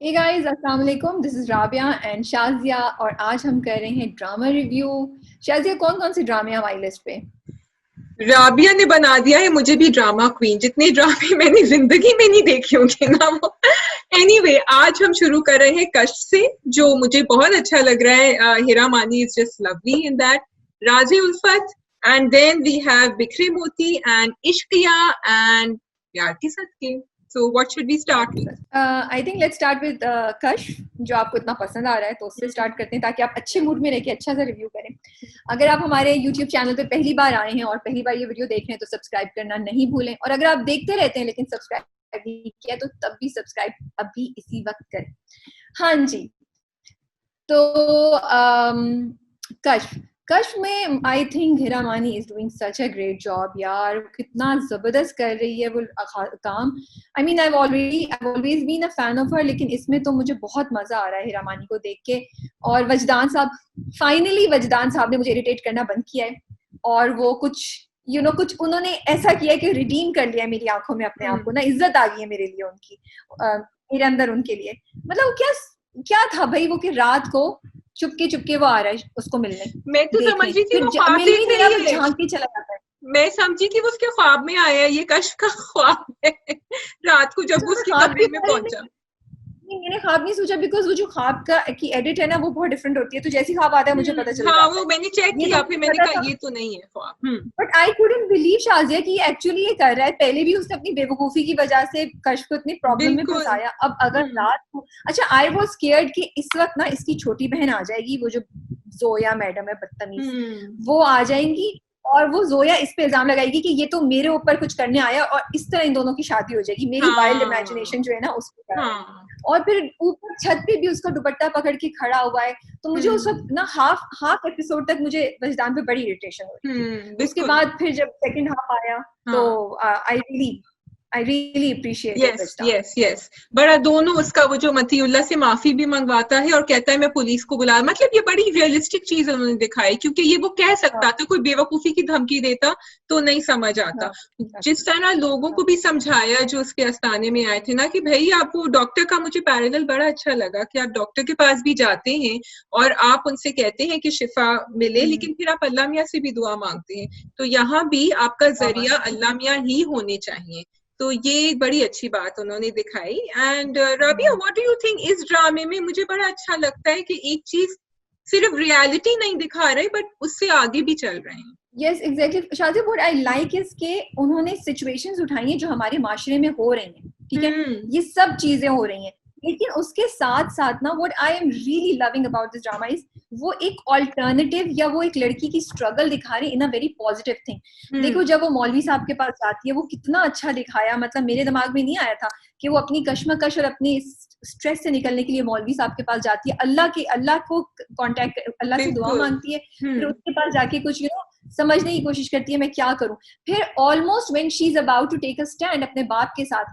Hey guys, अस्सलाम वालेकुम। This is Rabia and Shazia और आज हम कर रहे हैं ड्रामा रिव्यू। शाजिया, कौन कौन से ड्रामे हैं हमारी लिस्ट पे? राबिया ने बना दिया है मुझे भी ड्रामा क्वीन। जितने ड्रामे मैंने जिंदगी में नहीं देखे होंगे ना वो। एनीवे, आज हम शुरू कर रहे हैं कश से, जो मुझे बहुत अच्छा लग रहा है। हिरा Mani is just lovely in that. राजी उल्फत, एंड देन वी हैव बिखरे मोती एंड इश्किया एंड प्यार के साथ के। So what should we start with? I think let's start with Kashf, जो आपको इतना पसंद आ रहा है, तो उससे स्टार्ट करते हैं ताकि आप अच्छे मूड में रह के अच्छा सा रिव्यू करें। अगर आप हमारे यूट्यूब चैनल पे पहली बार आए हैं और पहली बार ये वीडियो देख रहे हैं तो सब्सक्राइब करना नहीं भूलें, और अगर आप देखते रहते हैं लेकिन सब्सक्राइब नहीं किया तो तब भी सब्सक्राइब अभी इसी वक्त करें। हाँ जी, तो कश कश में आई think Hira Mani is doing such a great job. यार, कितना जबरदस्त कर रही है वो काम। I mean I always been a fan of her, लेकिन इसमें तो मुझे बहुत मजा आ रहा है हिरा मानी को देख के। और वजदान साहब, फाइनली वजदान साहब ने मुझे इरिटेट करना बंद किया है, और वो कुछ कुछ उन्होंने ऐसा किया कि रिडीम कर लिया मेरी आंखों में अपने आप को ना। इज्जत आ गई है मेरे लिए उनकी, मेरे अंदर उनके लिए। मतलब क्या क्या था भाई वो, कि रात को चुपके चुपके वो आ रहा है उसको मिलने, मैं तो समझ देखने, रही थी फिर वो ख्वाब मिल देख नहीं दे रहा, रही बस है। झांक के चला जाता है। मैं समझी थी वो उसके ख्वाब में आया है, ये कश का ख्वाब है। रात को जब अच्छा, वो मैं उसके ख्वाब कमरे की में अरे पहुंचा। नहीं, मैंने ख्वाब नहीं सोचा, बिकॉज वो जो ख्वाब का की एडिट है ना वो बहुत डिफरेंट होती है, तो जैसी ख्वाब आता है मुझे पता चल हाँ, जाता वो है। मैंने चेक ये किया, तो फिर मुझे मैंने पता कहा था, ये तो नहीं है ख्वाब। But I couldn't believe Shazia कि एक्चुअली ये कर रहा है। पहले भी उसने अपनी बेवकूफी की वजह से कश को इतनी प्रॉब्लम में बिल्कुल। फंसाया, अब अगर रात को। अच्छा, आई वाज स्केयर्ड कि इस वक्त ना इसकी छोटी बहन आ जाएगी, वो जो जोया मैडम है बदतमीज, हम्म। वो आ जाएंगी और वो जोया इस पे इल्जाम लगाएगी कि ये तो मेरे ऊपर कुछ करने आया, और इस तरह इन दोनों की शादी हो जाएगी। मेरी वाइल्ड इमेजिनेशन हाँ। जो है ना उसको कर रहा है। हाँ। और फिर ऊपर छत पे भी उसका दुपट्टा पकड़ के खड़ा हुआ है, तो मुझे उस वक्त ना हाफ हाफ एपिसोड तक मुझे वजदान पे बड़ी इरिटेशन हो रही थी। उसके बिल्कुल। बाद फिर जब सेकंड हाफ आया तो हाँ। I really appreciated yes Wajdan. Yes yes. बड़ा दोनों, उसका वो जो मतीउल्लाह से माफी भी मंगवाता है और कहता है मैं पुलिस को बुला, मतलब ये बड़ी रियलिस्टिक चीज उन्होंने दिखाई, क्योंकि ये वो कह सकता हाँ, था, कोई बेवकूफी की धमकी देता तो नहीं समझ आता। हाँ, जिस तरह लोगों को भी समझाया जो उसके आस्थाने में आए थे ना, कि भाई आप वो डॉक्टर का, मुझे पैरेलल बड़ा अच्छा लगा कि आप डॉक्टर के पास भी जाते हैं और आप उनसे कहते हैं कि शिफा मिले, लेकिन फिर आप अल्लाह मियाँ से भी दुआ मांगते हैं। तो यहाँ भी आपका जरिया अल्लाह मियाँ ही होने चाहिए। तो ये बड़ी अच्छी बात उन्होंने दिखाई। And Rabia, what do you think? इस ड्रामे में मुझे बड़ा अच्छा लगता है कि एक चीज, सिर्फ रियलिटी नहीं दिखा रहे बट उससे आगे भी चल रहे हैं। यस एग्जैक्टली शादी, व्हाट आई लाइक इज के उन्होंने सिचुएशंस उठाई हैं जो हमारे माशरे में हो रही हैं, ठीक है, हम्म। ये सब चीजें हो रही हैं, लेकिन उसके साथ साथ ना what I am really loving about this drama is वो एक ऑल्टरनेटिव, या वो एक लड़की की स्ट्रगल दिखा रही इन अ वेरी पॉजिटिव थिंग। देखो, जब वो मौलवी साहब के पास जाती है, वो कितना अच्छा दिखाया। मतलब मेरे दिमाग में नहीं आया था कि वो अपनी कश्मकश और अपनी स्ट्रेस से निकलने के लिए मौलवी साहब के पास जाती है, अल्लाह को कांटेक्ट, अल्लाह से दुआ बिल्कुल। मांगती है, फिर हम्म। उसके पास जाके कुछ समझने की कोशिश करती है मैं क्या करूं। फिर almost when she is about to take a stand अपने बाप के साथ,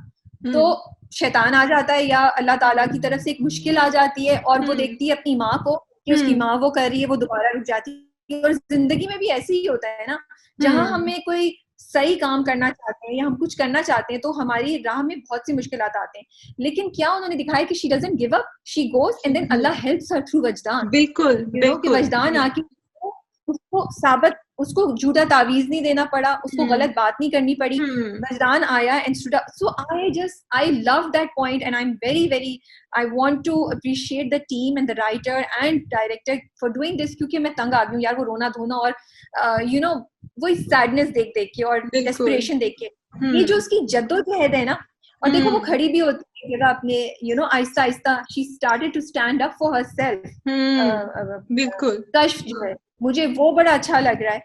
तो हम्म। शैतान आ जाता है या अल्लाह ताला की तरफ से एक मुश्किल आ जाती है, और वो हम्म। देखती है अपनी माँ को कि उसकी हम्म। माँ वो कर रही है, वो दोबारा रुक जाती है। और जिंदगी में भी ऐसे ही होता है ना, जहां हम्म। हमें कोई सही काम करना चाहते हैं या हम कुछ करना चाहते हैं तो हमारी राह में बहुत सी मुश्किलात आते हैं, लेकिन क्या उन्होंने दिखाया कि she doesn't give up, she goes and then Allah helps her through Wajdan. बिल्कुल कि बिल्कुल। वजदान आके उसको साबित, उसको झूठा तावीज नहीं देना पड़ा, उसको हम्म। गलत बात नहीं करनी पड़ी। हम्म। वजदान आया and stood up. So I love that point and I am very I want to appreciate the team and the writer and director for doing this, क्योंकि मैं तंग आ गई हूँ यार, वो रोना धोना और वो सैडनेस देख देख के और बिल्कुल। डेस्परेशन देख के। ये जो हम्म। उसकी जद्दोजहद है ना, और देखो वो हम्म। खड़ी भी होती है जगह अपने, आहिस्ता आहिस्ता she started to stand up for बिल्कुल। हरसेल्फ। कश्फ जो है, मुझे वो बड़ा अच्छा लग रहा है,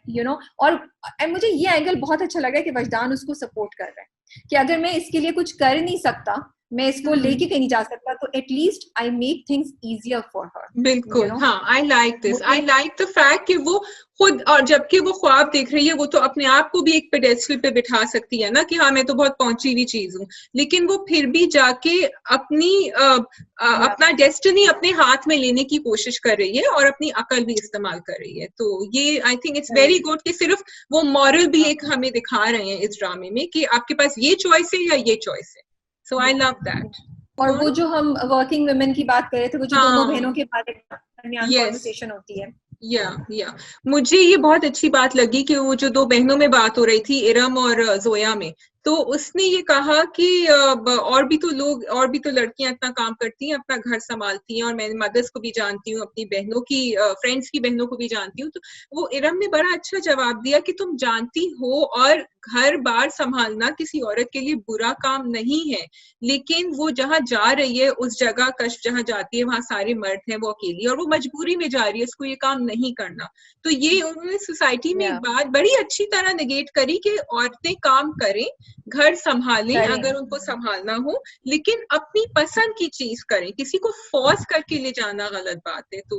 और मुझे ये एंगल बहुत अच्छा लग रहा है कि वजदान उसको सपोर्ट कर रहा है कि अगर मैं इसके लिए कुछ कर नहीं सकता, मैं इसको हम्म। लेके कहीं नहीं जा सकता, तो at least I make things easier for her. बिल्कुल। हाँ, आई लाइक दिस, आई मुझे लाइक द फैक्ट कि वो खुद, और जबकि वो ख्वाब देख रही है, वो तो अपने आप को भी एक पेडेस्टल पे बिठा सकती है ना, कि हाँ मैं तो बहुत पहुंची हुई चीज हूँ, लेकिन वो फिर भी जाके अपनी अपना डेस्टिनी अपने हाथ में लेने की कोशिश कर रही है और अपनी अकल भी इस्तेमाल कर रही है। तो ये I think it's very good कि सिर्फ वो मॉरल भी एक हमें दिखा रहे हैं इस ड्रामे में, कि आपके पास ये चॉइस है या ये चॉइस है। So I love that. और वो जो हम वर्किंग वुमेन की बात कर रहे थे, वो जो दोनों बहनों के दरमियान कॉन्वर्सेशन होती है। या मुझे ये बहुत अच्छी बात लगी कि वो जो दो बहनों में बात हो रही थी, इरम और जोया में, तो उसने ये कहा कि और भी तो लड़कियां इतना काम करती हैं, अपना घर संभालती हैं, और मैं मदर्स को भी जानती हूँ, अपनी बहनों की फ्रेंड्स की बहनों को भी जानती हूँ। तो वो इरम ने बड़ा अच्छा जवाब दिया कि तुम जानती हो, और घर बार संभालना किसी औरत के लिए बुरा काम नहीं है, लेकिन वो जहाँ जा रही है उस जगह कश जहाँ जाती है वहां सारे मर्द हैं, वो अकेली, और वो मजबूरी में जा रही है, उसको ये काम नहीं करना। तो ये उन्होंने सोसाइटी में एक बात बड़ी अच्छी तरह नेगेट करी कि औरतें काम करें, घर संभालें अगर उनको संभालना हो, लेकिन अपनी पसंद की चीज करें, किसी को फोर्स करके ले जाना गलत बात है। तो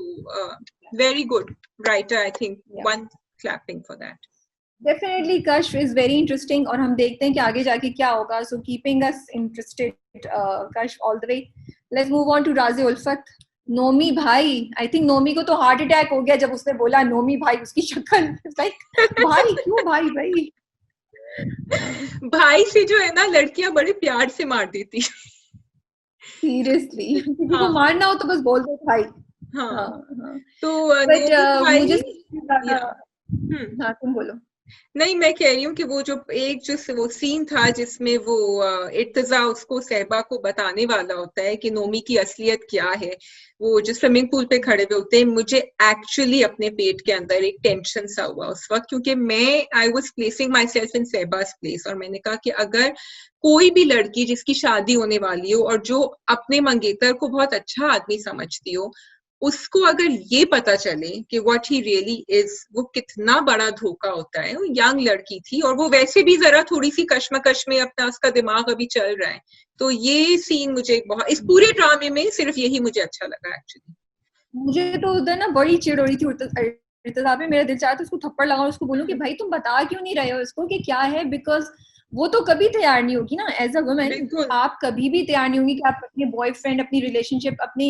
very good writer, I think one clapping for that. Definitely, Kash is very interesting, और हम देखते हैं कि आगे जाके क्या होगा. So keeping us interested, Kash, all the way. Let's move on to Razi Ulfat. Nomi भाई, आई थिंक नोमी को तो हार्ट अटैक हो गया जब उसने बोला नोमी भाई, उसकी शक्ल लाइक भाई क्यों भाई भाई भाई से जो है ना लड़कियां बड़े प्यार से मार देती। सीरियसली, किसी को मारना हो तो बस बोल दो भाई. तो बट मुझे हाँ तुम बोलो. नहीं, मैं कह रही हूँ कि वो जो वो सीन था जिसमें वो इर्तिजा उसको सहबा को बताने वाला होता है कि नोमी की असलियत क्या है, वो जो स्विमिंग पूल पे खड़े हुए होते हैं, मुझे एक्चुअली अपने पेट के अंदर एक टेंशन सा हुआ उस वक्त, क्योंकि I was placing myself in सहबा's प्लेस, और मैंने कहा कि अगर कोई भी लड़की जिसकी शादी होने वाली हो और जो अपने मंगेतर को बहुत अच्छा आदमी समझती हो, उसको अगर ये पता चले कि व्हाट ही रियली इज, वो कितना बड़ा धोखा होता है। वो यंग लड़की थी और वो वैसे भी जरा थोड़ी सी कश्मकश में अपना उसका दिमाग अभी चल रहा है। तो ये सीन मुझे बहुत, इस पूरे ड्रामे में सिर्फ यही मुझे अच्छा लगा एक्चुअली। मुझे तो उधर ना बड़ी चिढ़ हो रही थी इर्तिजा पे, मेरा दिल चाहा था उसको थप्पड़ लगाऊं, उसको बोलूं कि भाई तुम बता क्यों नहीं रहे हो इसको कि क्या है, बिकॉज वो तो कभी तैयार नहीं होगी ना एज अ वुमेन. आप कभी भी तैयार नहीं होंगी कि आप अपने बॉयफ्रेंड, अपनी रिलेशनशिप, अपने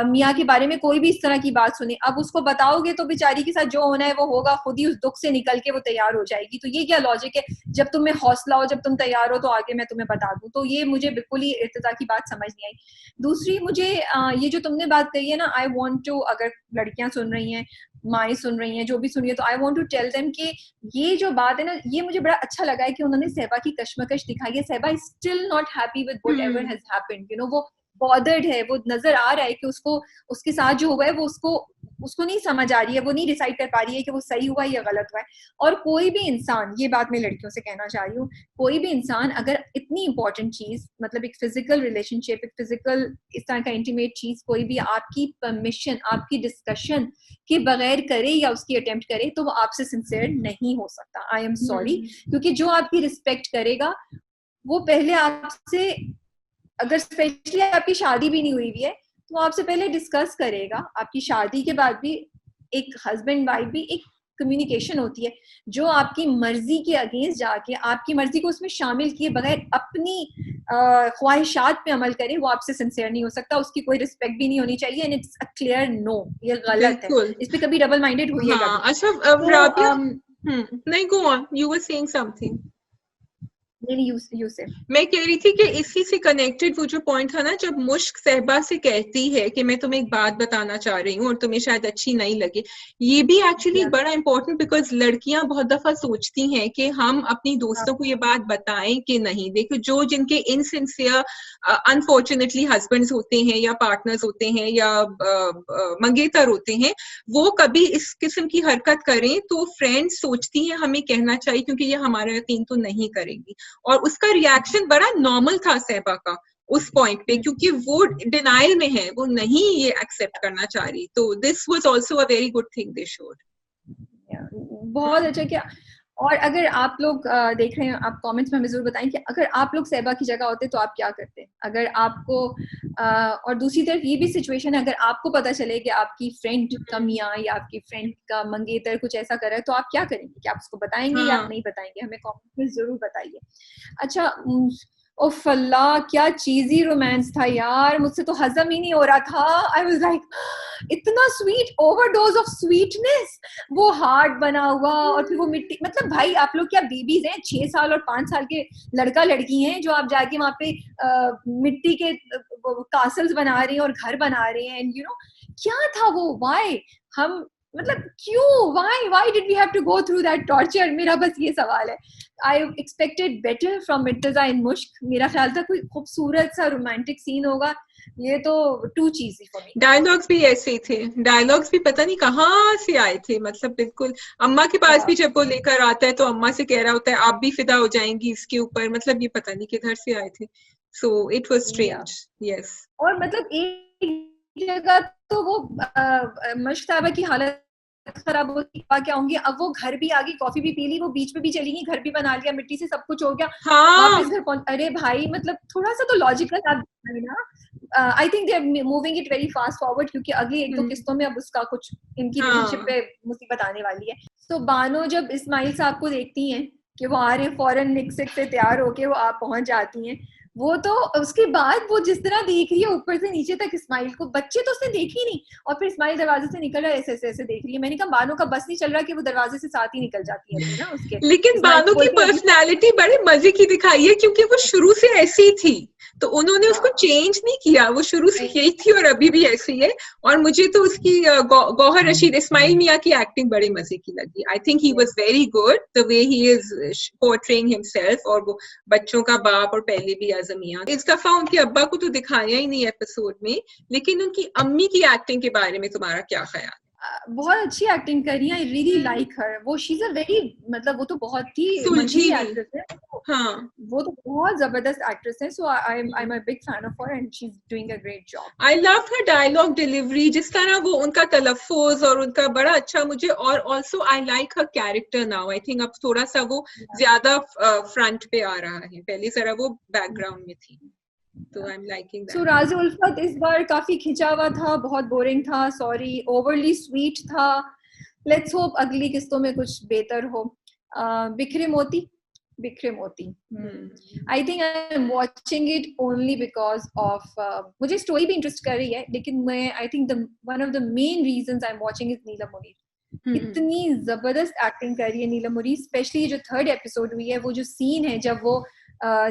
मियाँ के बारे में कोई भी इस तरह की बात सुने. अब उसको बताओगे तो बेचारी के साथ जो होना है वो होगा, खुद ही उस दुख से निकल के वो तैयार हो जाएगी. तो ये क्या लॉजिक है, जब तुम्हें हौसला हो, जब तुम तैयार हो तो आगे मैं तुम्हें बता दूं. तो ये मुझे बिल्कुल ही इर्तिजा की बात समझ नहीं आई. दूसरी मुझे ये जो तुमने बात कही है ना, आई वॉन्ट टू, अगर लड़कियां सुन रही हैं, माएँ सुन रही हैं, जो भी सुन रही है, तो I want to tell them कि ये जो बात है ना, ये मुझे बड़ा अच्छा लगा है कि उन्होंने सहबा की कश्मकश दिखाई है. Sahba is still not happy with whatever has happened, you know. वो बॉदर्ड है, वो नजर आ रहा है कि उसको उसके साथ जो हुआ है वो उसको नहीं समझ आ रही है, वो नहीं डिसाइड कर पा रही है कि वो सही हुआ या गलत हुआ है. और कोई भी इंसान, ये बात मैं लड़कियों से कहना चाह रही हूँ, कोई भी इंसान अगर इतनी इंपॉर्टेंट चीज, मतलब एक फिजिकल रिलेशनशिप, एक फिजिकल इस तरह का इंटीमेट चीज, कोई भी आपकी परमिशन, आपकी डिस्कशन के बगैर करे या उसकी अटेम्प्ट करे, तो वो आपसे सिंसियर नहीं हो सकता. आई एम सॉरी, क्योंकि जो आपकी रिस्पेक्ट करेगा वो पहले आपसे, अगर स्पेशली आपकी शादी भी नहीं हुई है तो आपसे पहले डिस्कस करेगा. आपकी शादी के बाद भी एक हस्बैंड वाइफ भी एक कम्युनिकेशन होती है. जो आपकी मर्जी के अगेंस्ट जाके आपकी मर्जी को उसमें शामिल किए बगैर अपनी ख्वाहिशात पे अमल करे, वो आपसे सिंसियर नहीं हो सकता. उसकी कोई रिस्पेक्ट भी नहीं होनी चाहिए. And it's a clear no, ये गलत है. इस पे कभी डबल माइंडेड होइएगा. अच्छा, नहीं, go on, you were saying something. मैं कह रही थी कि इसी से कनेक्टेड वो जो पॉइंट था ना, जब मुश्क सहबा से कहती है कि मैं तुम्हें एक बात बताना चाह रही हूँ और तुम्हें शायद अच्छी नहीं लगे, ये भी एक्चुअली बड़ा इंपॉर्टेंट, बिकॉज लड़कियां बहुत दफा सोचती हैं कि हम अपनी दोस्तों को ये बात बताएं कि नहीं. देखो, जो जिनके इनसिंसियर अनफॉर्चुनेटली हस्बैंड्स होते हैं या पार्टनर्स होते हैं या मंगेतर होते हैं, वो कभी इस किस्म की हरकत करें तो फ्रेंड्स सोचती हैं हमें कहना चाहिए क्योंकि ये हमारा यकीन तो नहीं करेंगी. और उसका रिएक्शन बड़ा नॉर्मल था सहबा का उस पॉइंट पे, क्योंकि वो डिनाइल में है, वो नहीं ये एक्सेप्ट करना चाह रही. तो this was also a very good thing they showed. बहुत अच्छा किया. और अगर आप लोग देख रहे हैं, आप कमेंट्स में हमें जरूर बताएं कि अगर आप लोग सहबा की जगह होते तो आप क्या करते. अगर आपको और दूसरी तरफ ये भी सिचुएशन है, अगर आपको पता चले कि आपकी फ्रेंड का मियाँ या आपकी फ्रेंड का मंगेतर कुछ ऐसा कर रहा है, तो आप क्या करेंगे? क्या आप उसको बताएंगे या आप नहीं बताएंगे? हमें कमेंट्स में जरूर बताइए. अच्छा, ओ फल्ला, क्या चीजी रोमांस था यार, मुझसे तो हजम ही नहीं हो रहा था. आई वाज लाइक इतना स्वीट, ओवरडोज ऑफ स्वीटनेस, वो हार्ट बना हुआ और फिर वो मिट्टी, मतलब भाई आप लोग क्या बेबीज हैं, 6 साल और 5 साल के लड़का लड़की हैं जो आप जाके वहां पे मिट्टी के कासल्स बना रहे हैं और घर बना रहे हैं, एंड क्या था वो, वाई हम, मतलब क्यों, why did we have to go through that torture, मेरा बस ये सवाल है. I expected better from Murtaza in Mushk, मेरा ख्याल था कोई खूबसूरत सा रोमांटिक सीन होगा, ये तो टू चीजी फॉर मी. डायलॉग्स भी ऐसे ही थे, डायलॉग्स भी पता नहीं कहाँ से आए थे, मतलब बिल्कुल अम्मा के पास भी जब वो लेकर आता है तो अम्मा से कह रहा होता है आप भी फिदा हो जाएंगी इसके ऊपर, मतलब ये पता नहीं किधर से आए थे. So it was strange. Yes. और मतलब एक जगह तो वो मश्ताबा की हालत खराब होगी, क्या होंगे, अब वो घर भी आ गई, कॉफी भी पी ली, वो बीच में भी चली गई, घर भी बना लिया, मिट्टी से सब कुछ हो गया, वापस घर पहुंच, अरे भाई मतलब थोड़ा सा तो लॉजिकल आप ना. I think they are moving it very fast forward, क्योंकि अगली एक दो किस्तों में अब उसका कुछ इनकी रिलेशनशिप पे मुसीबत आने वाली है. तो बानो जब इस्माइल साहब को देखती हैं कि वो आ रहे, फौरन निक्सिक से तैयार होके वो आप पहुंच जाती हैं, वो तो उसके बाद वो जिस तरह देख रही है ऊपर से नीचे तक इस्माइल को, बच्चे तो उसने देखे ही नहीं, और फिर इस्माइल दरवाजे से निकल रहा है, ऐसे ऐसे देख रही है. मैंने कहा बानो का बस नहीं चल रहा कि वो दरवाजे से साथ ही निकल जाती है ना उसके. लेकिन बानो की पर्सनालिटी बड़े मजे की दिखाई है, क्योंकि वो शुरू से ऐसी थी, तो उन्होंने उसको चेंज नहीं किया, वो शुरू से यही थी और अभी भी ऐसी है. और मुझे तो उसकी गौहर रशीद, इस्माइल मियां की एक्टिंग बड़ी मजे की लगी. I think he was very good the way he is portraying himself, और वो बच्चों का बाप और पहले भी आजम मियां. इस दफा उनके अब्बा को तो दिखाया ही नहीं एपिसोड में, लेकिन उनकी अम्मी की एक्टिंग के बारे में तुम्हारा क्या ख्याल? बहुत अच्छी एक्टिंग कर रही है, आई रियली लाइक हर. वो शी इज अ वेरी, मतलब वो तो बहुत ही मंझी एक्ट्रेस है. हाँ, वो तो बहुत जबरदस्त एक्ट्रेस है. So I am a big fan of her and she is doing a great job. I love her dialogue delivery, जिस तरह वो उनका तलफ्फुज और उनका बड़ा अच्छा मुझे. और also I like her character now. I think अब थोड़ा सा वो ज्यादा फ्रंट पे आ रहा है, पहले जरा वो बैकग्राउंड में थी. तो आई एम लाइकिंग दैट. सो राज़ी उल्फत इस बार काफी खिंचा हुआ था, बहुत बोरिंग था, सॉरी, ओवरली स्वीट था. लेट्स होप अगली किस्तों में कुछ बेहतर हो. Bikhre Moti, I think I am watching it only because of, मुझे स्टोरी भी इंटरेस्ट कर रही है, लेकिन मैं I think one of the main reasons I am watching is Neelam Munir. इतनी जबरदस्त एक्टिंग कर रही है नीलम मुनीर, स्पेशली जो 3rd एपिसोड हुई है, वो जो सीन है जब वो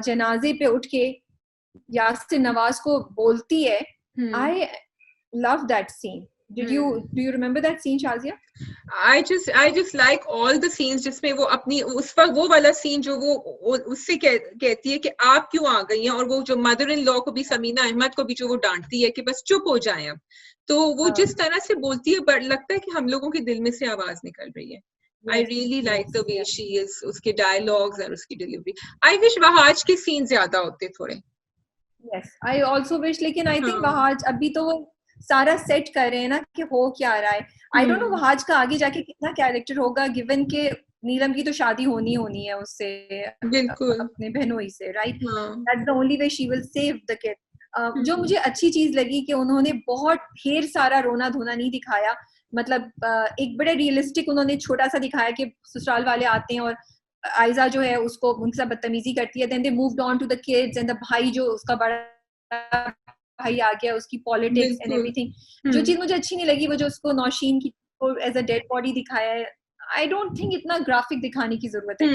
जनाजे पे उठ के यासिर नवाज को बोलती है, I love that scene. Do you remember that scene, Shazia? I just like all the scenes जिसमें वो अपनी उस वक्त वो वाला सीन जो वो उससे कहती है कि आप क्यों आ गई हैं, और वो जो मदर इन लॉ को भी, समीना अहमद को भी, जो वो डांटती है कि बस चुप हो जाएं अब, तो वो जिस तरह से बोलती है लगता है कि हम लोगों के दिल में से आवाज निकल रही है. I really like the way she is, उसके डायलॉग्स और उसकी डिलीवरी. I wish वहाज के सीन ज्यादा होते थोड़े. Yes, I also wish, लेकिन I think वहाज अभी तो वो सारा सेट कर रहे हैं ना कि हो क्या रहा है. I don't know वहाज का आगे जाके कितना कैरेक्टर होगा, गिवन के नीलम की तो शादी होनी है उससे, बिल्कुल, अपने बहनोई से, right? That's the only way she will save the kid. जो मुझे अच्छी चीज लगी कि उन्होंने बहुत ढेर सारा रोना धोना नहीं दिखाया, मतलब एक बड़े रियलिस्टिक उन्होंने छोटा सा दिखाया कि ससुराल वाले आते हैं और आयजा जो है उसको उनके साथ बदतमीजी करती है, then they moved on to the kids and the भाई जो उसका बड़ा भाई आ गया, उसकी पॉलिटिक्स एंड एवरीथिंग. जो चीज मुझे अच्छी नहीं लगी वो जो उसको नौशीन की एज अ डेड बॉडी दिखाया है. आई डोंट थिंक इतना ग्राफिक दिखाने की जरूरत है.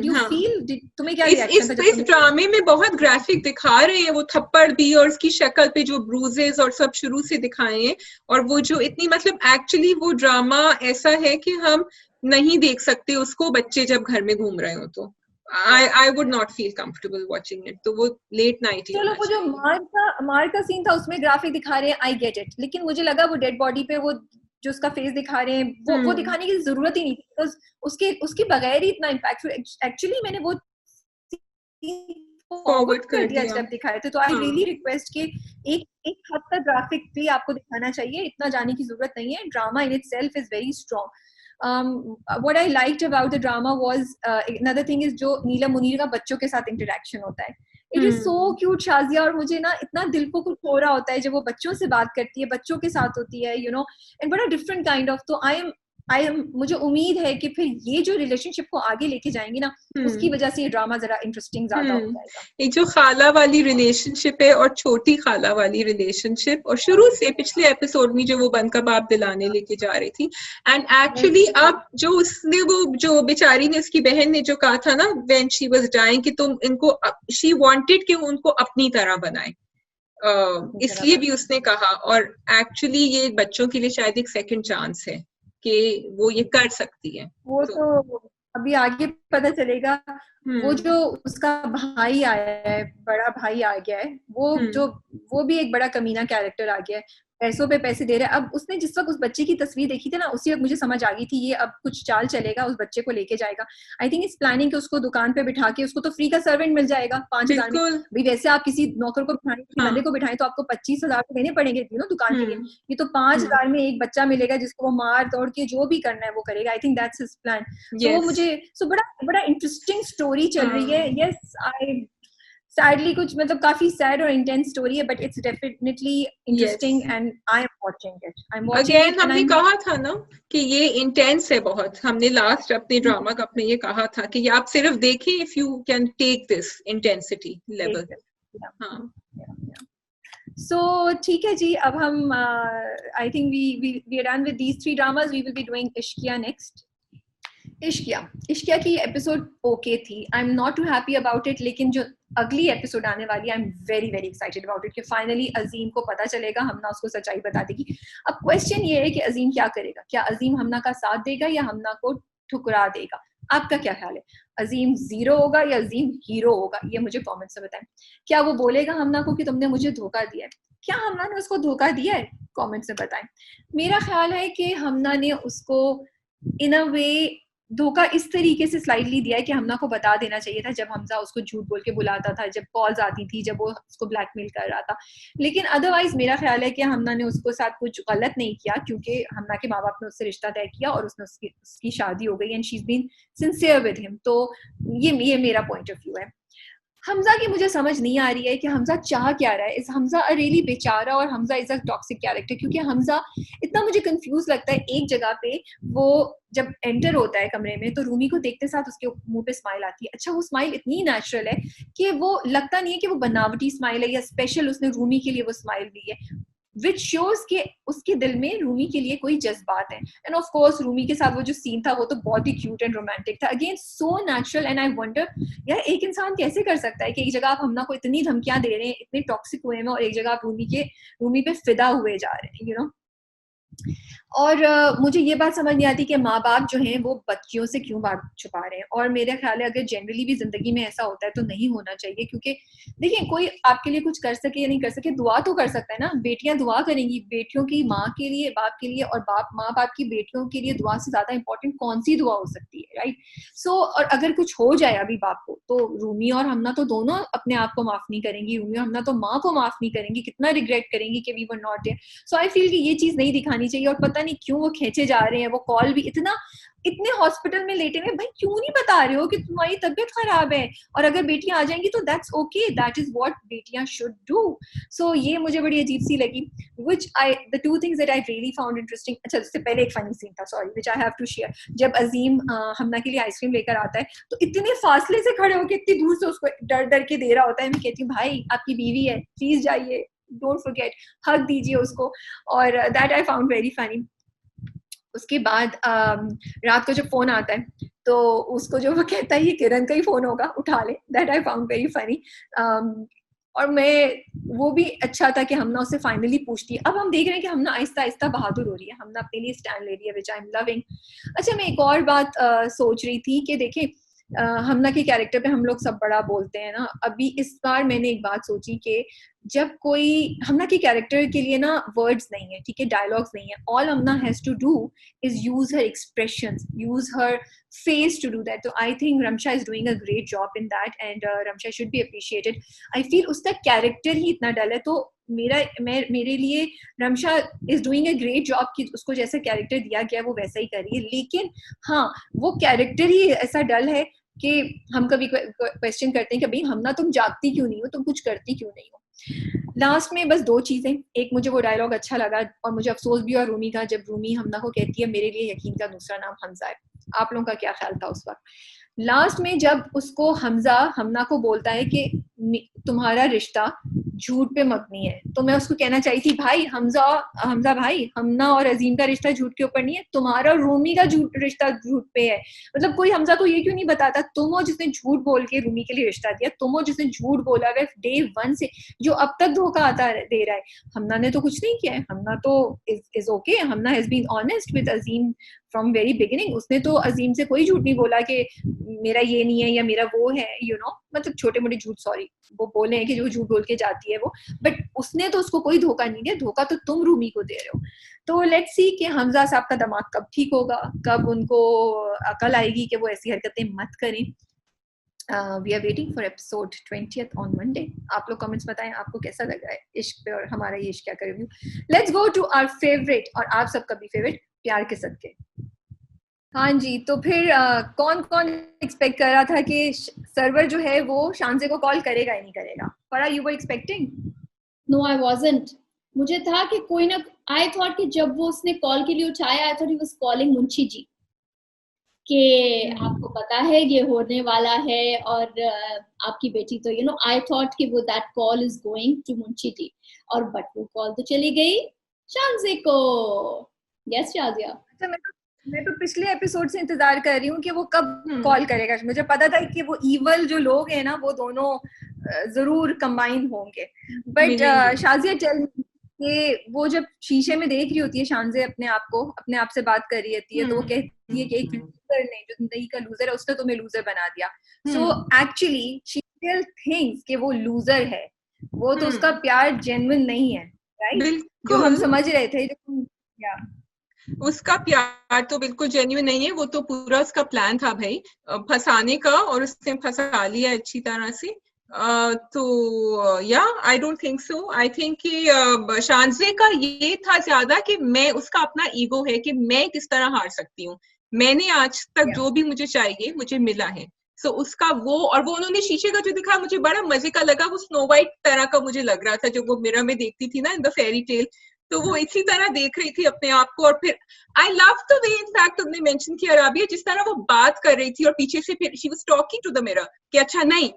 यू फील, तुम्हें क्या रिएक्शन था? इस ड्रामे में बहुत ग्राफिक दिखा रहे हैं, वो थप्पड़ भी और उसकी शक्ल पे जो ब्रूजेस और सब शुरू से दिखाए हैं, और वो जो इतनी, मतलब एक्चुअली वो ड्रामा ऐसा है कि हम नहीं देख सकते उसको बच्चे जब घर में घूम रहे हो तो. I would not feel comfortable watching it. तो वो लेट नाइट ही. चलो वो जो मार का सीन था उसमें ग्राफिक दिखा रहे हैं, आई गेट इट, लेकिन मुझे लगा वो डेड बॉडी पे वो जो उसका फेस दिखा रहे हैं वो दिखाने की जरूरत ही नहीं थी, बिकॉज उसके बगैर ही इतना इम्पैक्टफुल. एक्चुअली मैंने वो फॉरवर्ड कर दिया जब दिखाए थे. तो आई रियली रिक्वेस्ट कि एक हद तक ग्राफिक भी आपको दिखाना चाहिए, इतना जाने की जरूरत नहीं है. Drama in itself is very strong. what I liked about the drama was another thing is जो नीलम मुनीर का बच्चों के साथ इंटरेक्शन होता है. It is so cute, Shazia, और मुझे ना इतना दिल को कुछ हो रहा होता है जब वो बच्चों से बात करती है, बच्चों के साथ होती है, you know, and बड़ा different kind of. तो I am मुझे उम्मीद है कि फिर ये जो रिलेशनशिप को आगे लेके जाएंगे ना, उसकी वजह से ये ड्रामा जरा इंटरेस्टिंग ज्यादा हो जाएगा। एक जो खाला वाली रिलेशनशिप है और छोटी खाला वाली रिलेशनशिप, और शुरू से पिछले एपिसोड में जो वो बन कबाब दिलाने लेके जा रही थी, एंड एक्चुअली अब जो उसने वो जो बेचारी ने उसकी बहन ने जो कहा था ना व्हेन शी वाज डाइंग कि तुम इनको, शी वांटेड कि उनको अपनी तरह बनाए, इसलिए भी उसने कहा, और एक्चुअली ये बच्चों के लिए शायद एक सेकंड चांस है कि वो ये कर सकती है। वो तो अभी आगे पता चलेगा। वो जो उसका भाई आया है, बड़ा भाई आ गया है, वो भी एक बड़ा कमीना कैरेक्टर आ गया है, पैसों पे पैसे दे रहा है। अब उसने जिस वक्त उस बच्चे की तस्वीर देखी थी ना, उसी वक्त मुझे समझ आ गई थी ये अब कुछ चाल चलेगा, उस बच्चे को लेके जाएगा। आई थिंक इस प्लानिंग के उसको दुकान पे बिठा के, उसको तो फ्री का सर्वेंट मिल जाएगा 5,000 में। भाई वैसे आप किसी नौकर को बिठाएं, किसी बंदे को बिठाएं तो आपको 25,000 देने पड़ेंगे दुकान के लिए। ये तो 5,000 में एक बच्चा मिलेगा जिसको वो मार तोड़ के जो भी करना है वो करेगा। I think that's his plan. तो मुझे बड़ा इंटरेस्टिंग स्टोरी चल रही है। यस, आई सैडली कुछ मतलब काफी सैड और इंटेंस स्टोरी है, but it's definitely interesting and I am watching it. Again हमने कहा था ना कि ये इंटेंस है बहुत, हमने लास्ट अपने ड्रामा कप में ये कहा था कि आप सिर्फ देखें if you can take this intensity level. So ठीक है जी, अब हम I think we are done with these 3 dramas. We will be doing Ishqiya next. Ishqiya की एपिसोड ओके थी, I am not too happy about it, लेकिन जो अगली एपिसोड आने वाली है I am very very excited about it कि finally Azeem को पता चलेगा, हमना उसको सच्चाई बता देगी। अब क्वेश्चन ये है कि अजीम क्या करेगा, क्या अजीम हमना का साथ देगा या हमना को ठुकरा देगा? आपका क्या ख्याल है? अजीम 0 होगा या अजीम हीरो होगा? ये मुझे कमेंट्स में बताएं। क्या वो बोलेगा हमना को कि तुमने मुझे धोखा दिया है? क्या हमना ने उसको धोखा दिया है? कमेंट्स में बताएं। मेरा ख्याल है कि हमना ने उसको इन अ वे धोखा इस तरीके से स्लाइडली दिया है कि हमना को बता देना चाहिए था जब हमजा उसको झूठ बोल के बुलाता था, जब कॉल्स आती थी, जब वो उसको ब्लैकमेल कर रहा था। लेकिन अदरवाइज मेरा ख्याल है कि हमना ने उसको साथ कुछ गलत नहीं किया, क्योंकि हमना के माँ बाप ने उससे रिश्ता तय किया और उसने उसकी शादी हो गई and she is been sincere with him. तो ये मेरा पॉइंट ऑफ व्यू है। हमजा की मुझे समझ नहीं आ रही है कि हमजा चाह क्या रहा है। इस हमजा अ रियली बेचारा और Hamza is a toxic character, क्योंकि हमजा इतना मुझे कंफ्यूज लगता है। एक जगह पे वो जब एंटर होता है कमरे में तो रूमी को देखते साथ उसके मुंह पे स्माइल आती है। अच्छा, वो स्माइल इतनी नेचुरल है कि वो लगता नहीं है कि वो बनावटी स्माइल है या स्पेशल उसने रूमी के लिए वो स्माइल दी है, विच शोज के उसके दिल में रूमी के लिए कोई जज्बात है। एंड ऑफ कोर्स रूमी के साथ वो जो सीन था वो तो बहुत ही क्यूट एंड रोमांटिक था, again so natural. And I wonder यार एक इंसान कैसे कर सकता है कि एक जगह आप हमना को इतनी धमकियां दे रहे हैं, इतने टॉक्सिक हुए हैं, और एक जगह आप रूमी पे फिदा हुए जा रहे हैं, यू नो। और मुझे ये बात समझ नहीं आती कि माँ बाप जो हैं वो बच्चियों से क्यों बात छुपा रहे हैं। और मेरा ख्याल है अगर जनरली भी जिंदगी में ऐसा होता है तो नहीं होना चाहिए, क्योंकि देखिए कोई आपके लिए कुछ कर सके या नहीं कर सके, दुआ तो कर सकता है ना। बेटियां दुआ करेंगी बेटियों की माँ के लिए, बाप के लिए, और माँ बाप की बेटियों के लिए दुआ से ज्यादा इंपॉर्टेंट कौन सी दुआ हो सकती है, राइट? सो और अगर कुछ हो जाए अभी बाप को तो रूमी और हमना तो दोनों अपने आप को माफ नहीं करेंगी, रूमी और हमना तो माँ को माफ नहीं करेंगी, कितना रिग्रेट करेंगी कि we were not there. So I feel कि ये चीज नहीं दिखानी चाहिए। और पता नहीं क्यों वो खींचे जा रहे हैं, वो कॉल भी इतने हॉस्पिटल में लेटे हुए, भाई क्यों नहीं बता रहे हो कि तुम्हारी तबीयत खराब है? और अगर बेटियां आ जाएंगी तो that's okay, that is what बेटियां शुड डू। सो ये मुझे बड़ी अजीब सी लगी, which the two things that I really found interesting. अच्छा, उससे पहले एक फनी सीन था, sorry, which I have to share. जब अजीम हमना के लिए आइसक्रीम लेकर आता है तो इतने फासले से खड़े होकर इतनी दूर से उसको डर डर के दे रहा होता है। मैं कहती हूँ भाई आपकी बीवी है, प्लीज जाइए, डोंट फॉरगेट, हक दीजिए उसको। और that I found very funny. उसके बाद रात को जब फोन आता है तो उसको जो वो कहता है ये किरण का ही फोन होगा, उठा ले, that I found very funny. और वो भी अच्छा था कि हमना उससे फाइनली पूछती है। अब हम देख रहे हैं कि हमना आहिस्ता आहिस्ता बहादुर हो रही है, हमना अपने लिए स्टैंड ले रही है, विच आई एम लविंग। अच्छा, मैं एक और बात सोच रही थी कि देखें हमना के कैरेक्टर पे हम लोग सब बड़ा बोलते हैं ना, अभी इस बार मैंने एक बात सोची कि जब कोई हमना के कैरेक्टर के लिए ना वर्ड्स नहीं है, ठीक है, डायलॉग्स नहीं है, all Hamna has to do is use her expressions, use her face to do that. तो I think Ramsha is doing a great job in that and Ramsha should be appreciated. I feel उसका character ही इतना dull है, तो मेरे लिए Ramsha is doing a great job कि उसको जैसा कैरेक्टर दिया गया वो वैसा ही कर रही है। लेकिन हाँ, वो कैरेक्टर ही ऐसा डल है कि हम कभी क्वेश्चन करते हैं कि भाई हमना तुम जागती क्यों नहीं हो, तुम कुछ करती क्यों नहीं हो। लास्ट में बस 2 चीजें, एक मुझे वो डायलॉग अच्छा लगा और मुझे अफसोस भी हुआ रूमी का, जब रूमी हमना को कहती है मेरे लिए यकीन का दूसरा नाम हमजा है। आप लोगों का क्या ख्याल था उस वक्त? लास्ट में जब उसको हमजा हमना को बोलता है कि तुम्हारा रिश्ता झूठ पे मबनी है, तो मैं उसको कहना चाहिए थी भाई हमजा भाई, हमना और अजीम का रिश्ता झूठ के ऊपर नहीं है, तुम्हारा और रूमी का रिश्ता झूठ पे है। मतलब कोई हमजा को ये क्यों नहीं बताता, तुम हो जिसने झूठ बोल के रूमी के लिए रिश्ता दिया, तुम हो जिसने झूठ बोला है डे 1 से, जो अब तक धोखा आता दे रहा है। हमना ने तो कुछ नहीं किया है, हमना तो is okay, Hamna has been honest with Azeem from very beginning. उसने तो अजीम से कोई झूठ नहीं बोला कि मेरा ये नहीं है या मेरा वो है, you know, मतलब छोटे मोटे झूठ, सॉरी वो बोले हैं कि जो झूठ बोल के जाती है वो, बट उसने तो उसको कोई धोखा नहीं दिया, धोखा तो तुम रूमी को दे रहे हो। तो लेट्स सी कि हमजा साहब का दिमाग कब ठीक होगा, कब उनको अकल आएगी कि वो ऐसी हरकतें मत करें। We are waiting for episode 20th on Monday. आप लोग कमेंट्स बताएं आपको कैसा लग रहा है इश्क पे और हमारा ये इश्क क्या का review. Let's go to our favourite और आप सबका भी फेवरेट, प्यार के सदके। हाँ जी, तो फिर कौन कौन एक्सपेक्ट कर रहा था कि सर्वर जो है वो शानजे को कॉल करेगा ही नहीं करेगा? Farah, you were expecting? No I wasn't. मुझे था कि कोई ना, आई थॉट कि जब वो उसने कॉल के लिए उठाया, I thought he was calling Munshi ji कि आपको पता है ये होने वाला है और आपकी बेटी तो यू नो, आई थॉट कि वो that call is going to Munshi ji, और बट वो कॉल तो चली गई शानजे को। यस शाजिया। अच्छा, मैं तो पिछले एपिसोड से इंतजार कर रही हूँ कि वो कब कॉल करेगा। मुझे पता था कि वो इवल जो लोग हैं ना वो दोनों जरूर कंबाइन होंगे, बट शाजिया टेल कि वो जब शीशे में देख रही होती है शानजे अपने आप को, अपने आप से बात कर रही होती है, तो वो कहती है कि एक लूजर ने, जो जिंदगी का लूजर है, उसने तुम्हें लूजर बना दिया। So actually she still thinks कि वो लूजर है, वो तो उसका प्यार जेन्युइन नहीं है, राइट? जो हम समझ रहे थे, या उसका प्यार तो बिल्कुल जेन्युइन नहीं है, वो तो पूरा उसका प्लान था भाई फंसाने का, और उसने फंसा लिया अच्छी तरह से। तो या I don't think so. I think कि शानजे का ये था ज्यादा कि मैं, उसका अपना ईगो है कि मैं किस तरह हार सकती हूँ, मैंने आज तक जो भी मुझे चाहिए मुझे मिला है। सो उसका वो, और वो उन्होंने शीशे का जो दिखा मुझे बड़ा मजे का लगा, वो स्नो वाइट तरह का मुझे लग रहा था जो वो मिरर में देखती थी ना इन द फेरी टेल, तो वो इसी तरह देख रही थी अपने आप को। और फिर I love the way, in fact तुमने मेंशन किया राबिया, जिस तरह वो बात कर रही थी और पीछे से फिर she was talking to the mirror कि अच्छा नहीं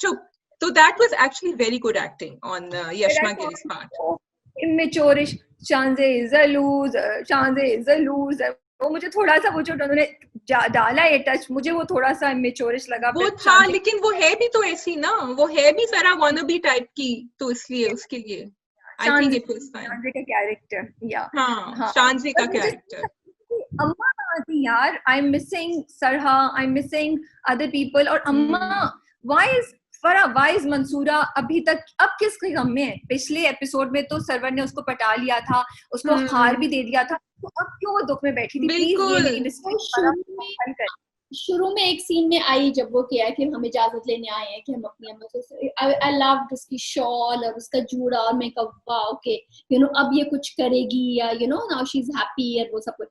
चुप, तो that was actually very good acting on Yashma गिरी's part. Immaturish, Shanzay is a loser, Shanzay is a loser, वो मुझे थोड़ा सा वो जो उन्होंने डाला है टच, मुझे वो थोड़ा सा इमेच्योरिश लगा। वो था, लेकिन वो है भी तो ऐसी ना, वो है भी जरा वानाबी टाइप की, तो इसलिए उसके लिए I think it was fine. शानजे का कैरेक्टर, या हाँ, शानजे का कैरेक्टर। अम्मा कहाँ थी यार? आई एम मिसिंग सरहा, I am missing other people, और अम्मा व्हाई इज फरा, व्हाई इज मंसूरा अभी तक, अब किस गम में है? पिछले एपिसोड में तो सर्वर ने उसको पटा लिया था, उसको खार भी दे दिया था, तो अब क्यों वो दुख में बैठी थी? प्लीज ये मेरी मिस्टेक। शुरू में एक सीन में आई जब वो किया कि हम इजाजत लेने आए हैं कि हम अपनी अम्मा से, आई लव्ड उसकी शॉल और उसका जूड़ा, और मैं कहा ओके यू नो अब ये कुछ करेगी, या you know now she is happy, और वो सब कुछ।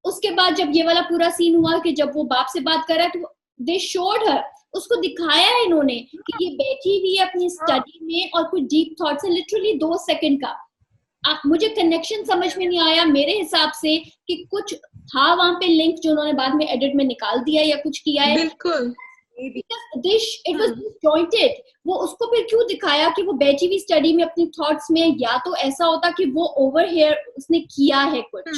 उसके बाद जब ये वाला पूरा सीन हुआ कि जब वो बाप से बात कर रहा है, तो दे शोड हर, उसको दिखाया है इन्होंने कि ये बैठी हुई है अपनी स्टडी में और कुछ डीप थॉट्स है, लिटरली 2 सेकंड का। मुझे कनेक्शन समझ में नहीं आया मेरे हिसाब से कि कुछ था वहां पे लिंक जो उन्होंने बाद में एडिट में निकाल दिया या कुछ किया है। बिल्कुल इट वाज डिसजॉइंटेड। वो उसको फिर क्यों दिखाया कि वो बैठी हुई स्टडी में अपनी थॉट्स में, या तो ऐसा होता कि वो ओवर हेयर उसने किया है कुछ।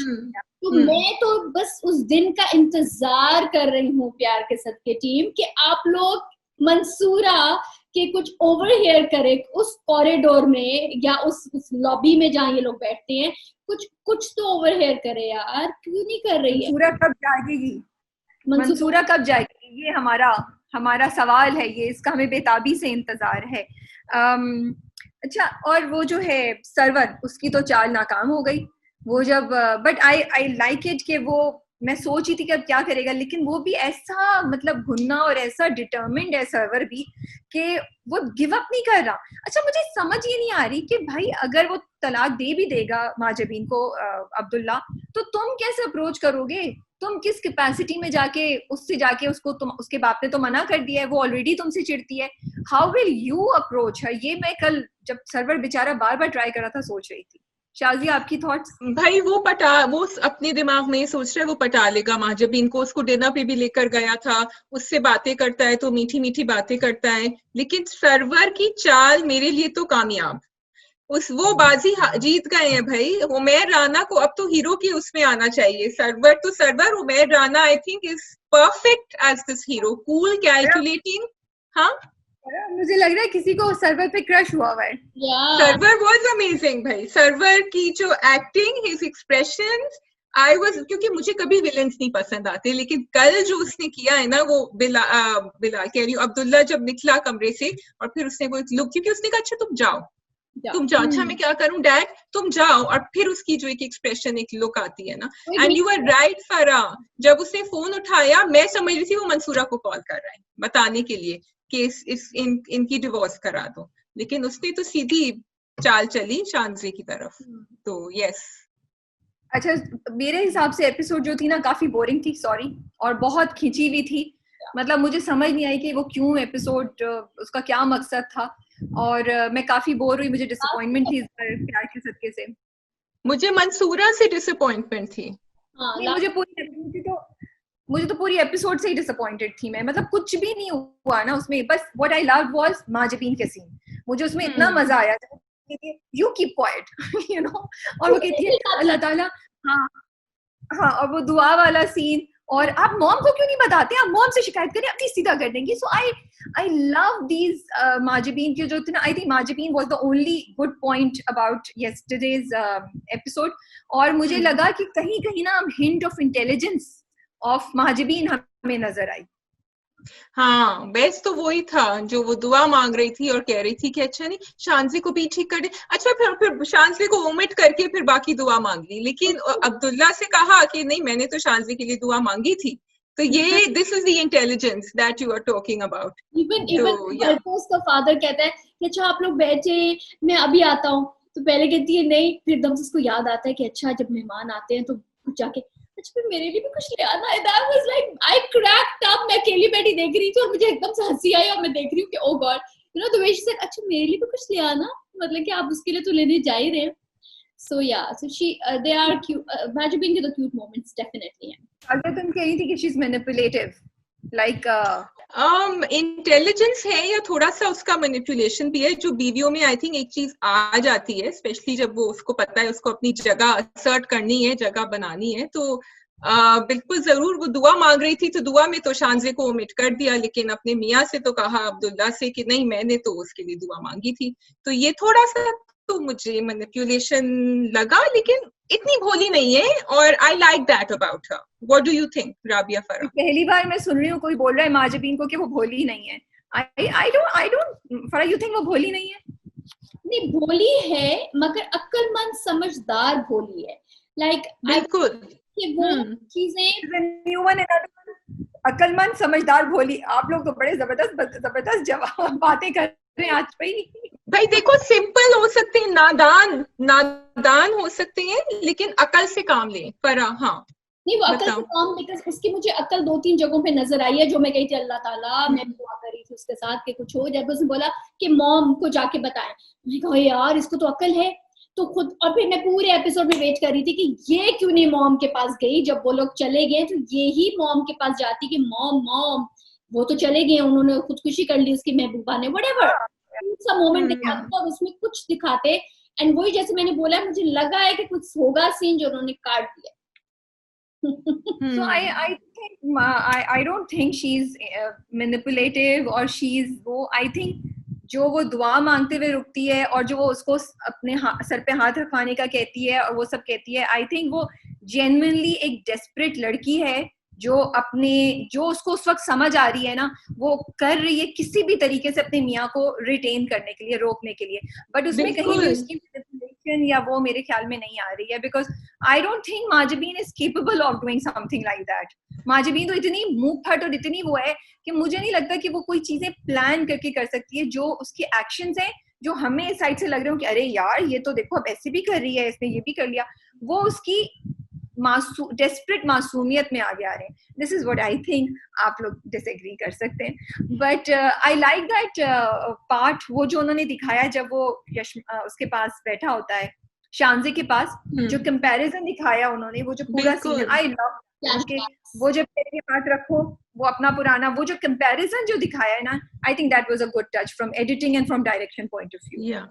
तो मैं तो बस उस दिन का इंतजार कर रही हूँ प्यार के सदके टीम कि आप लोग मंसूरा के कुछ ओवर हेयर करे उस कॉरिडोर में या उस लॉबी में जहाँ ये लोग बैठते हैं, कुछ तो ओवर हेयर करे यार, क्यों नहीं कर रही है? मंसूरा कब जाएगी? मंसूरा कब जाएगी? ये हमारा सवाल है, ये इसका हमें बेताबी से इंतजार है। अच्छा, और वो जो है सर्वर, उसकी तो चाल नाकाम हो गई। वो जब बट आई लाइक इट कि वो, मैं सोच रही थी कि अब क्या करेगा, लेकिन वो भी ऐसा मतलब भुन्ना और ऐसा डिटर्मिन्ड है सर्वर भी कि वो गिव अप नहीं कर रहा। अच्छा, मुझे समझ ये नहीं आ रही कि भाई अगर वो तलाक दे भी देगा माजबीन को अब्दुल्ला, तो तुम कैसे अप्रोच करोगे? तुम किस कैपेसिटी में जाके उसको तुम उसके बाप ने तो मना कर दिया है, वो ऑलरेडी तुमसे चिढ़ती है, हाउ विल यू अप्रोच हर? ये मैं कल जब सर्वर बेचारा बार बार ट्राई कर रहा था सोच रही थी। शाजिया आपकी थॉट्स? भाई वो अपने दिमाग में सोच रहा है वो पटा लेगा महाजबीन को, उसको डिनर पे भी लेकर गया था, उससे बातें करता है तो मीठी मीठी बातें करता है, लेकिन सर्वर की चाल मेरे लिए तो कामयाब, वो बाजी जीत गए हैं भाई। उमैर राना को अब तो हीरो की उसमें आना चाहिए। Sarwar Umair Rana I think is perfect as this hero, cool, calculating. हाँ मुझे लग रहा है किसी को सर्वर पे क्रश हुआ है। सर्वर वाज अमेजिंग भाई, सर्वर की जो एक्टिंग, हिज एक्सप्रेशंस, क्योंकि मुझे कभी विलेंस नहीं पसंद आते, लेकिन कल जो उसने किया है ना, वो बिलाल कह रही हूँ, अब्दुल्ला जब निकला कमरे से और फिर उसने वो लुक, क्योंकि उसने कहा अच्छा तुम जाओ, अच्छा मैं क्या करूं डैड, तुम जाओ, और फिर उसकी जो एक एक्सप्रेशन, एक लुक आती है ना, एंड यू आर राइट फरा, जब उसने फोन उठाया मैं समझ रही थी वो मंसूरा को कॉल कर रहा है बताने के लिए कि इनकी डिवोर्स करा दो, लेकिन उसने तो सीधी चाल चली शानजी की तरफ। तो यस। अच्छा, मेरे हिसाब से एपिसोड जो थी ना काफी बोरिंग थी, सॉरी, और बहुत खिंची हुई थी। मतलब मुझे समझ नहीं आई कि वो क्यों एपिसोड, उसका क्या मकसद था, और मैं काफी बोर हुई, मुझे डिसअपॉइंटमेंट थी इस पर प्यार के सदके से। मुझे मंसूरा से डिसअपॉइंटमेंट थी। मुझे तो पूरी एपिसोड से ही डिसअपॉइंटेड थी मैं, मतलब कुछ भी नहीं हुआ ना उसमें। बस what I loved was Mahjabeen के सीन, मुझे उसमें इतना मजा आया, you keep quiet you know, और वो कहती है अल्लाह ताला, हाँ, और वो दुआ वाला सीन, और आप मॉम को क्यों नहीं बताते, आप मॉम से शिकायत करें, अपनी सीधा कर देंगी। सो आई लव दीज माजबीन के जो थे ना, I think Mahjabeen was the only good point about yesterday's episode, और मुझे लगा कि कहीं कहीं ना hint of intelligence of Mahjabeen हमें नजर आई। हाँ, बेस्ट तो वही था जो वो दुआ मांग रही थी और कह रही थी कि अच्छा नहीं शानजी को भी ठीक कर दे, अच्छा फिर शानजी को ओमिट करके फिर बाकी दुआ मांग ली, लेकिन अब्दुल्ला से कहा कि नहीं मैंने तो शानजी के लिए दुआ मांगी थी। तो ये this is the intelligence that you are talking about. Even उसका फादर कहता है कि अच्छा आप लोग बैठे, मैं अभी आता हूँ, तो पहले कहती है नहीं, फिर एकदम से उसको याद आता है कि अच्छा जब मेहमान आते हैं तो कुछ जाके अच्छा फिर मेरे लिए भी कुछ ले आना है। That was like I cracked up, मैं अकेली बैठी देख रही थी और मुझे एकदम से हंसी आई, और मैं देख रही हूँ कि oh God, you know the way she said अच्छा मेरे लिए भी कुछ ले आना, मतलब कि आप उसके लिए तो लेने जा ही रहे हैं। So yeah, so they are cute. Majabin के तो cute moments definitely हैं। अगर तुम कह रही थी कि she's manipulative, like इंटेलिजेंस है या थोड़ा सा उसका मैनिपुलेशन भी है, जो बीवियों में आई थिंक एक चीज आ जाती है, स्पेशली जब वो उसको पता है उसको अपनी जगह असर्ट करनी है, जगह बनानी है, तो बिल्कुल जरूर वो दुआ मांग रही थी, तो दुआ में तो शानजे को ओमिट कर दिया, लेकिन अपने मियाँ से तो कहा अब्दुल्ला से कि नहीं मैंने तो उसके लिए दुआ मांगी थी। तो ये थोड़ा सा तो मुझे मैनिपुलेशन लगा, लेकिन इतनी भोली नहीं है, और I like that about her. What do you think Rabia फरा? पहली बार मैं सुन रही हूँ कोई बोल रहा है माजबीन को कि वो भोली नहीं है। आई डोंट फरा, यू थिंक वो भोली नहीं है? नहीं, भोली है मगर अक्लमंद समझदार भोली है। लाइक बिल्कुल कि वो चीजें अक्लमंद समझदार भोली, आप लोग तो बड़े जबरदस्त जवाब बातें कर रहे हैं आज भाई देखो, सिंपल हो सकते हैं, नादान हो सकते हैं, लेकिन अकल से काम लें। पर हाँ नहीं, वो अकल से काम लेकर उसकी मुझे अकल 2-3 जगहों पे नजर आई है, जो मैं कही थी अल्लाह ताला, मैं दुआ कर रही थी उसके साथ कि कुछ हो। जब उसने बोला कि मॉम को जाके बताएं, मैंने कहा यार इसको तो अकल है, तो खुद, और फिर मैं पूरे एपिसोड में वेट कर रही थी कि ये क्यों नहीं मॉम के पास गई, जब वो लोग चले गए तो ये ही मॉम के पास जाती कि मॉम वो तो चले गए, उन्होंने खुदकुशी कर ली उसकी महबूबा ने, व्हाटएवर सा मोमेंट दिखाते और उसमें कुछ दिखाते, एंड वही जैसे मैंने बोला मुझे लगा है कि कुछ होगा सीन जो उन्होंने काट दिया। So I don't think she's manipulative, और she's वो I think जो वो दुआ मांगते हुए रुकती है और जो वो उसको अपने सर पे हाथ रखवाने का कहती है और वो सब कहती है, आई थिंक वो जेन्युइनली एक डेस्परेट लड़की है जो उसको उस वक्त समझ आ रही है ना, वो कर रही है किसी भी तरीके से अपने मियाँ को रिटेन करने के लिए, रोकने के लिए, बट उसमें कहीं भी उसकी मैनिपुलेशन या वो मेरे ख्याल में नहीं आ रही है, because I don't think Mahjabeen is capable of doing something like that. Mahjabeen तो इतनी मुंह फट और इतनी वो है कि मुझे नहीं लगता कि वो कोई चीजें प्लान करके कर सकती है। जो उसकी एक्शंस हैं जो हमें इस साइड से लग रहे हो कि अरे यार ये तो देखो अब ऐसे भी कर रही है, इसने ये भी कर लिया, वो उसकी डेस्परेट मासूमियत में आगे आ रहे हैं. This is what I think. आप लोग डिसएग्री कर सकते हैं, but I like that part, वो जो उन्होंने दिखाया जब वो उसके पास बैठा होता है, शानजे के पास, जो कंपैरिजन दिखाया उन्होंने, वो जो पूरा सीन, आई लव उनके, वो जब पहले बात रखो, वो अपना पुराना, वो जो कंपैरिजन जो दिखाया है ना, I think that was a good touch from editing and from direction point of view.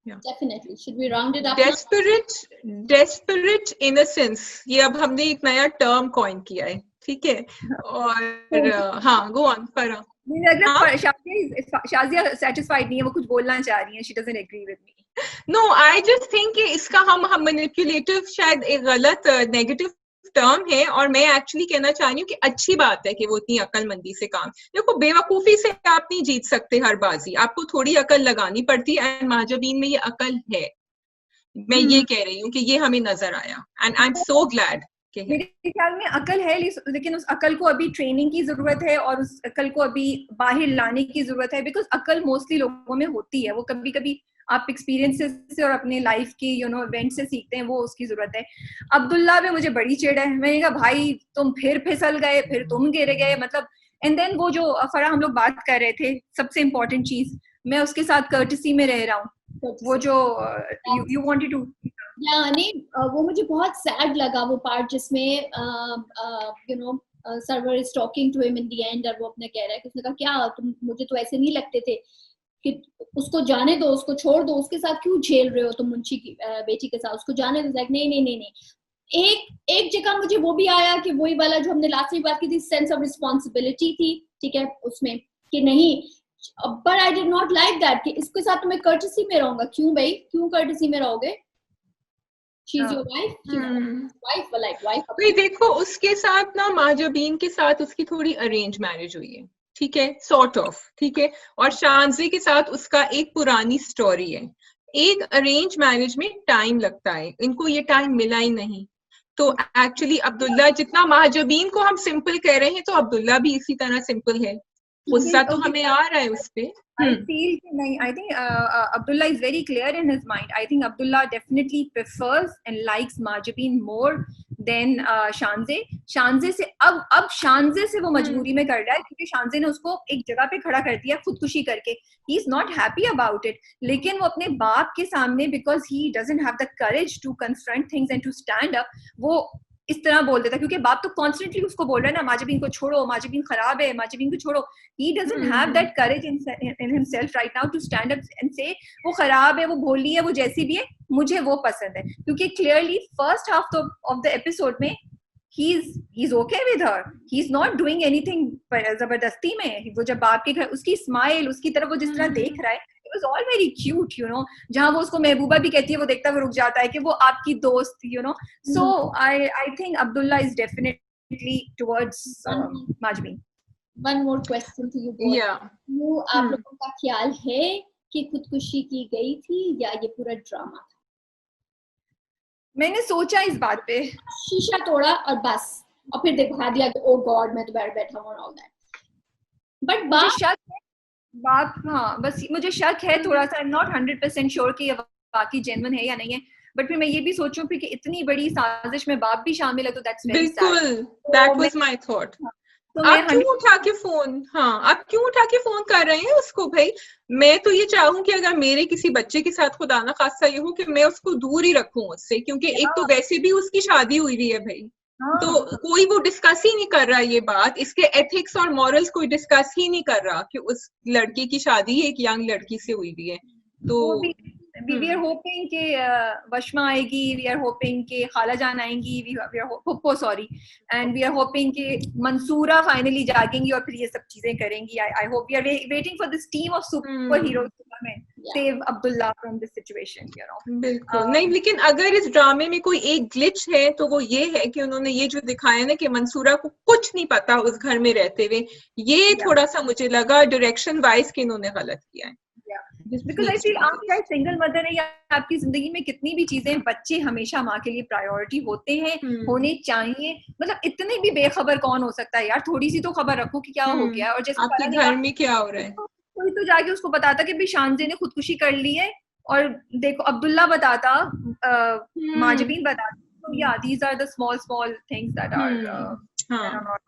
Definitely. Should we round it up? Desperate innocence, ये अब हमने एक नया टर्म कॉइन किया है, ठीक है. और हाँ, go on, फरा. शाजिया satisfied नहीं है, वो कुछ बोलना चाह रही है. She doesn't agree with me. No, I just think कि इसका हम manipulative शायद एक गलत नेगेटिव टर्म है, और मैं एक्चुअली कहना चाह रही हूँ कि अच्छी बात है कि वो इतनी अक्लमंदी से काम. देखो, बेवकूफी से आप नहीं जीत सकते हर बाजी, आपको थोड़ी अकल लगानी पड़ती है, एंड महाजबीन में ये अकल है. मैं ये कह रही हूँ कि ये हमें नजर आया, and I am so glad. मेरे ख्याल में अकल है, लेकिन उस अकल को अभी ट्रेनिंग की जरूरत है, और उस अकल को अभी बाहर लाने की जरूरत है, बिकॉज अकल मोस्टली लोगों में होती है, वो कभी कभी आप एक्सपीरियंसेस से और अपने लाइफ की इवेंट से सीखते हैं, वो उसकी जरूरत है. अब्दुल्ला पे मुझे बड़ी चिढ़ है. मैंने कहा भाई तुम फिर फिसल गए, फिर तुम गिर गए, मतलब. एंड देन वो जो फरा हम लोग बात कर रहे थे, सबसे इम्पोर्टेंट चीज, मैं उसके साथ कर्टसी में रह रहा हूँ, वो जो यू वांटेड टू, वो मुझे बहुत सैड लगा वो पार्ट जिसमें Sarwar is talking to him in the end, और वो अपने कह रहा है कि उसने कहा क्या तुम, मुझे तो ऐसे नहीं लगते थे, कि उसको जाने दो, उसको छोड़ दो, उसके साथ क्यों झेल रहे हो तुम मुंशी की बेटी के साथ, उसको जाने दो. नहीं नहीं नहीं नहीं. एक जगह मुझे वो भी आया कि वही वाला जो हमने लास्ट में बात की थी, सेंस ऑफ रिस्पॉन्सिबिलिटी थी, ठीक है, उसमें कि नहीं, but I did not like that कि इसके साथ तुम्हें कर्टसी में रहूंगा. क्यों भाई, क्यों कर्टसी में रहोगे? She's your wife. Wife, like wife. भाई देखो, उसके साथ ना महाजबीन के साथ उसकी थोड़ी अरेंज मैरिज हुई है, ठीक है, सॉर्ट ऑफ, ठीक है, और शानजे के साथ उसका एक पुरानी स्टोरी है. एक अरेंज मैरिज में टाइम लगता है, इनको ये टाइम मिला ही नहीं. तो एक्चुअली अब्दुल्ला, जितना महाजबीन को हम सिंपल कह रहे हैं, तो अब्दुल्ला भी इसी तरह सिंपल है. गुस्सा तो हमें आ रहा है उस पे. I feel nahi, I think Abdullah is very clear in his mind. I think Abdullah definitely prefers and likes Majabin more than Shanze. Shanze से अब Shanze से वो मजबूरी में कर रहा है, क्योंकि Shanze ने उसको एक जगह पे खड़ा कर दिया खुदकुशी करके. He is not happy about it. लेकिन वो अपने बाप के सामने, because he doesn't have the courage to confront things and to stand up, वो इस तरह बोल देता, क्योंकि बाप तो कॉन्स्टेंटली उसको बोल रहा है ना, माजबीन को छोड़ो, माजबीन खराब है, माजबीन को छोड़ो. He doesn't have that courage in himself right now to stand up and say वो खराब है, वो भोली है, वो जैसी भी है, मुझे वो पसंद है. क्योंकि clearly first half of the episode में he's okay with her. He's not doing anything जबरदस्ती में. वो जब बाप के घर, उसकी स्माइल, उसकी तरफ वो जिस तरह देख रहा है, it was all very cute, जहाँ वो उसको महबूबा भी कहती है, वो देखता, वो रुक जाता है कि वो आपकी दोस्त, so I think Abdullah is definitely towards Majbeen. One more question to you both. Yeah. आप लोगों का ख्याल है कि खुदकुशी की गई थी या ये पूरा ड्रामा था? मैंने सोचा इस बात पे, शीशा तोड़ा और बस, और फिर दिखा दिया कि ओ गॉड मैं तो बैठा हूँ ऑल दैट. बट बात हाँ, बस मुझे शक है थोड़ा सा. आई एम नॉट 100% श्योर कि ये बाकी जेन्युइन है या नहीं है, बट फिर मैं ये भी सोचूं कि इतनी बड़ी साजिश में बाप भी शामिल है, तो दैट्स वेरी सैड. बिल्कुल, दैट वाज माय थॉट. आप क्यों उठा के फोन, आप क्यों उठा के फोन कर रहे हैं उसको? भाई मैं तो ये चाहूँ कि अगर मेरे किसी बच्चे के साथ खुदा ना खासा ये हो कि मैं उसको दूर ही रखूं उससे, क्योंकि एक तो वैसे भी उसकी शादी हुई हुई है भाई, तो कोई वो डिस्कस ही नहीं कर रहा ये बात, इसके एथिक्स और मॉरल्स कोई डिस्कस ही नहीं कर रहा कि उस लड़के की शादी एक यंग लड़की से हुई हुई है. तो we are hoping कि वशमा आएगी, we are hoping कि खाला जान आएंगी, we are sorry, and we are hoping कि मंसूरा फाइनली जागेंगी और फिर ये सब चीजें करेंगी. I hope we are waiting for this team of superheroes to come and save Abdullah from this situation, बिल्कुल नहीं, लेकिन अगर इस ड्रामे में कोई एक ग्लिच है तो वो ये है कि उन्होंने ये जो दिखाया ना कि मंसूरा को कुछ नहीं पता उस घर में रहते हुए, ये थोड़ा सा मुझे लगा डायरेक्शन वाइज कि इन्होंने गलत किया है. बिकॉज आई फील आप चाहे सिंगल मदर है या आपकी जिंदगी में कितनी भी चीजें, बच्चे हमेशा माँ के लिए प्रायोरिटी होते हैं, होने चाहिए. मतलब इतने भी बेखबर कौन हो सकता है यार, थोड़ी सी तो खबर रखो कि क्या हो गया, और जैसे आपके घर में क्या हो रहा है, कोई तो जाके उसको बताता कि भाई शानजे ने खुदकुशी कर ली है, और देखो अब्दुल्ला बताता, माजबीन बताता, So yeah, these are the small things that are that are not.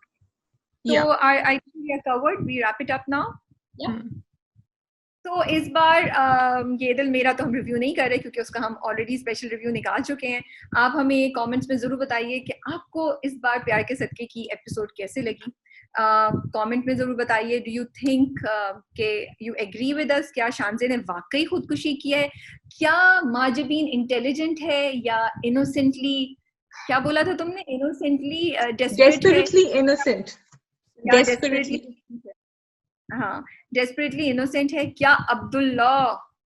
So Yeah. I think we are covered. We wrap it up now. Yeah. तो इस बार ये दिल मेरा तो हम रिव्यू नहीं कर रहे क्योंकि उसका हम ऑलरेडी स्पेशल रिव्यू निकाल चुके हैं. आप हमें कमेंट्स में जरूर बताइए कि आपको इस बार प्यार के सदके की एपिसोड कैसे लगी. कमेंट में जरूर बताइए. डू यू थिंक के यू एग्री विद अस? क्या शानज़े ने वाकई खुदकुशी की है? क्या माजिबीन इंटेलिजेंट है या इनोसेंटली, क्या बोला था तुमने, इनोसेंटली desperately innocent, desperately. हाँ, डेस्परेटली इनोसेंट है. क्या अब्दुल्ला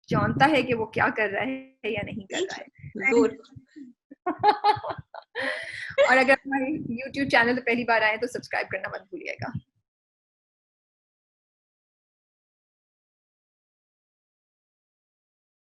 जानता है कि वो क्या कर रहा है या नहीं कर रहा है? और अगर हमारे YouTube चैनल पे पहली बार आए तो सब्सक्राइब करना मत भूलिएगा.